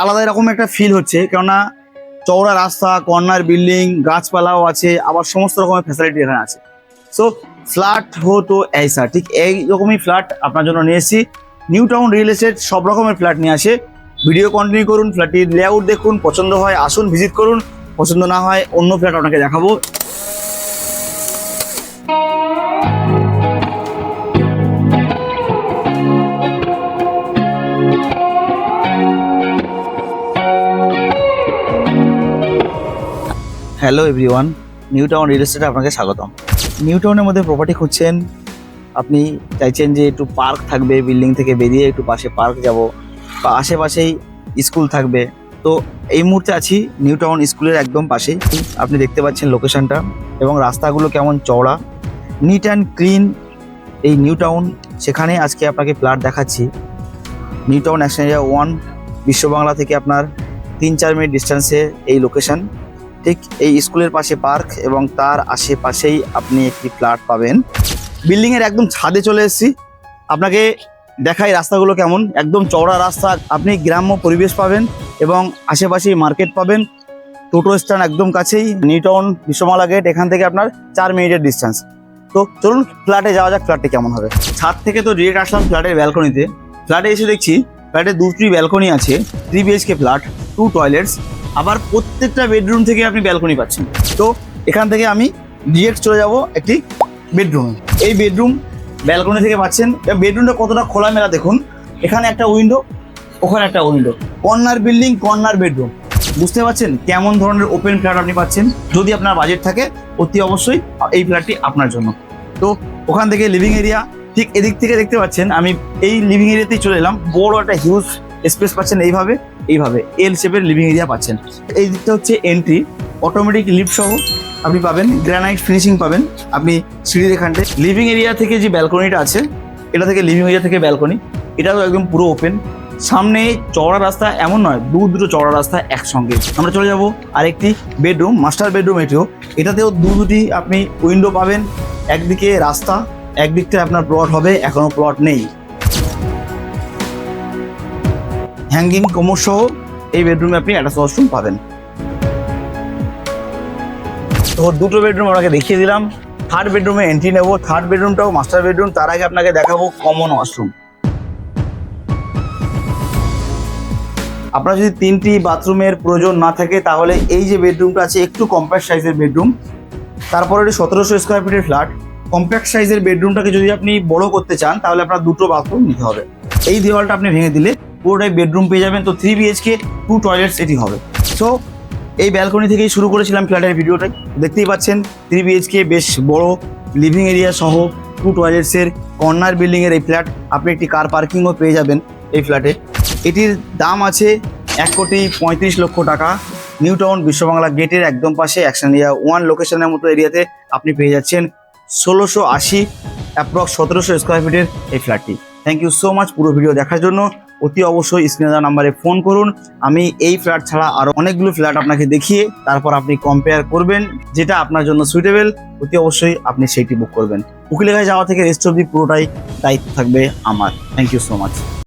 আলাদা এরকম একটা ফিল হচ্ছে, কেননা চওড়া রাস্তা, কর্নার বিল্ডিং, গাছপালাও আছে, আবার সমস্ত রকমের ফ্যাসিলিটি এখানে আছে। সো ফ্ল্যাট হো তো এইসা, ঠিক এইরকমই ফ্ল্যাট আপনার জন্য নিয়ে এসেছি। নিউ টাউন রিয়েল এস্টেট সব রকমের ফ্ল্যাট নিয়ে আসে। ভিডিও কন্টিনিউ করুন, ফ্ল্যাটটির লেআউট দেখুন, পছন্দ হয় আসুন ভিজিট করুন, পছন্দ না হয় অন্য ফ্ল্যাট আপনাকে দেখাবো। Hello everyone, New Town real এস্টেটে আপনাকে স্বাগতম। নিউ টাউনের মধ্যে প্রপার্টি খুঁজছেন, আপনি চাইছেন যে একটু পার্ক থাকবে, বিল্ডিং থেকে বেরিয়ে একটু পাশে পার্ক যাব, বা আশেপাশেই স্কুল থাকবে। তো এই মুহূর্তে আছি নিউ টাউন স্কুলের একদম পাশেই। আপনি দেখতে পাচ্ছেন লোকেশনটা এবং রাস্তাগুলো কেমন চওড়া, নিট অ্যান্ড ক্লিন এই নিউ টাউন। সেখানে আজকে আপনাকে ফ্ল্যাট দেখাচ্ছি। New town action area 1, Biswa Bangla থেকে আপনার 3-4 মিনিট ডিস্টেন্সে এই লোকেশন। ঠিক এই স্কুলের পাশে পার্ক এবং তার আশেপাশেই আপনি একটি ফ্ল্যাট পাবেন। বিল্ডিংয়ের একদম ছাদে চলে এসেছি, আপনাকে দেখাই রাস্তাগুলো কেমন। একদম চওড়া রাস্তা, আপনি গ্রাম্য পরিবেশ পাবেন এবং আশেপাশেই মার্কেট পাবেন। টোটো স্ট্যান্ড একদম কাছেই, নিউ টাউন বিশ্ববাংলা গেট এখান থেকে আপনার 4 মিনিটের ডিস্টেন্স। তো চলুন ফ্ল্যাটে যাওয়া যাক, ফ্ল্যাটে কেমন হবে। ছাদ থেকে তো ডিরেক্ট আসলাম ফ্ল্যাটের ব্যালকনিতে। ফ্ল্যাটে এসে দেখছি ফ্ল্যাটে 2টি ব্যালকনি আছে, 3 BHK ফ্ল্যাট, 2 টয়লেটস, আবার প্রত্যেকটা বেডরুম থেকে আপনি ব্যালকনি পাচ্ছেন। তো এখান থেকে আমি ডিরেক্ট চলে যাব একটি বেডরুমে। এই বেডরুম ব্যালকনি থেকে পাচ্ছেন। বেডরুমটা কতটা খোলামেলা দেখুন, এখানে একটা উইন্ডো, ওখানে একটা window, corner building, corner bedroom. বুঝতে পারছেন কেমন ধরনের ওপেন ফ্ল্যাট আপনি পাচ্ছেন। যদি আপনার বাজেট থাকে অতি অবশ্যই এই ফ্ল্যাটটি আপনার জন্য। তো ওখান থেকে লিভিং এরিয়া, ঠিক এদিক থেকে দেখতে পাচ্ছেন আমি এই লিভিং এরিয়াতেই চলে এলাম। বড় একটা হিউজ স্পেস পাচ্ছেন, এইভাবে এল শেপের লিভিং এরিয়া পাচ্ছেন। এই দিকটা হচ্ছে এন্ট্রি, অটোমেটিক লিফট সহ আপনি পাবেন, গ্রানাইট ফিনিশিং পাবেন আপনি সিঁড়ির এখানটায়। লিভিং এরিয়া থেকে যে ব্যালকনিটা আছে, এটা থেকে লিভিং এরিয়া থেকে ব্যালকনি, এটা তো একদম পুরো ওপেন। সামনে চওড়া রাস্তা, এমন নয় দুটো চওড়া রাস্তা একসঙ্গে। আমরা চলে যাব আরেকটি বেডরুম, মাস্টার বেডরুম এটাতেও দুটি আপনি উইন্ডো পাবেন। একদিকে রাস্তা, একদিকটা আপনার প্লট হবে, এখনো প্লট নেই। হ্যাঙ্গিং কোমর সহ এই বেডরুমে আপনি অ্যাটাচ ওয়াশরুম পাবেন। তো 2টো বেডরুম আপনাকে দেখিয়ে দিলাম। থার্ড বেডরুমে এন্ট্রি নেব। থার্ড বেডরুমটাও মাস্টার বেডরুম, তার আগে আপনাকে দেখাবো কমন ওয়াশরুম। আপনার যদি 3টি বাথরুমের প্রয়োজন না থাকে তাহলে এই যে বেডরুমটা আছে একটু কম্প্যাক্ট সাইজের বেডরুম। তারপরে 1700 স্কোয়ার ফিটের ফ্ল্যাট। কম্প্যাক্ট সাইজের বেডরুমটাকে যদি আপনি বড় করতে চান তাহলে আপনার 2টো বাথরুম নিতে হবে। এই দেওয়ালটা আপনি ভেঙে দিলে পুরোটাই বেডরুম পেয়ে যাবেন। তো 3 BHK 2 টয়লেটস এটি হবে। সো এই ব্যালকনি থেকেই শুরু করেছিলাম ফ্ল্যাটের ভিডিওটা। দেখতেই পাচ্ছেন 3 BHK বেশ বড় লিভিং এরিয়া সহ 2 টয়লেটসের কর্নার বিল্ডিংয়ের এই ফ্ল্যাট। আপনি একটি কার পার্কিংও পেয়ে যাবেন এই ফ্ল্যাটে। এটির দাম আছে 1,35,00,000 টাকা। নিউ টাউন বিশ্ববাংলা গেটের একদম পাশে অ্যাকশন এরিয়া 1 লোকেশনের মতো এরিয়াতে আপনি পেয়ে যাচ্ছেন 1680 অ্যাপ্রক্স 1700 স্কোয়ার ফিটের এই ফ্ল্যাটটি। থ্যাংক ইউ সো মাচ পুরো ভিডিও দেখার জন্য। অতি অবশ্যই স্ক্রিনে দেওয়া নাম্বারে ফোন করুন। আমি এই ফ্ল্যাট ছাড়া আরও অনেকগুলো ফ্ল্যাট আপনাকে দেখিয়ে তারপর আপনি কম্পেয়ার করবেন, যেটা আপনার জন্য সুইটেবল অতি অবশ্যই আপনি সেইটি বুক করবেন। উকিলেখায় যাওয়া থেকে রেস্ট অবধি পুরোটাই দায়িত্ব থাকবে আমার। Thank you so much.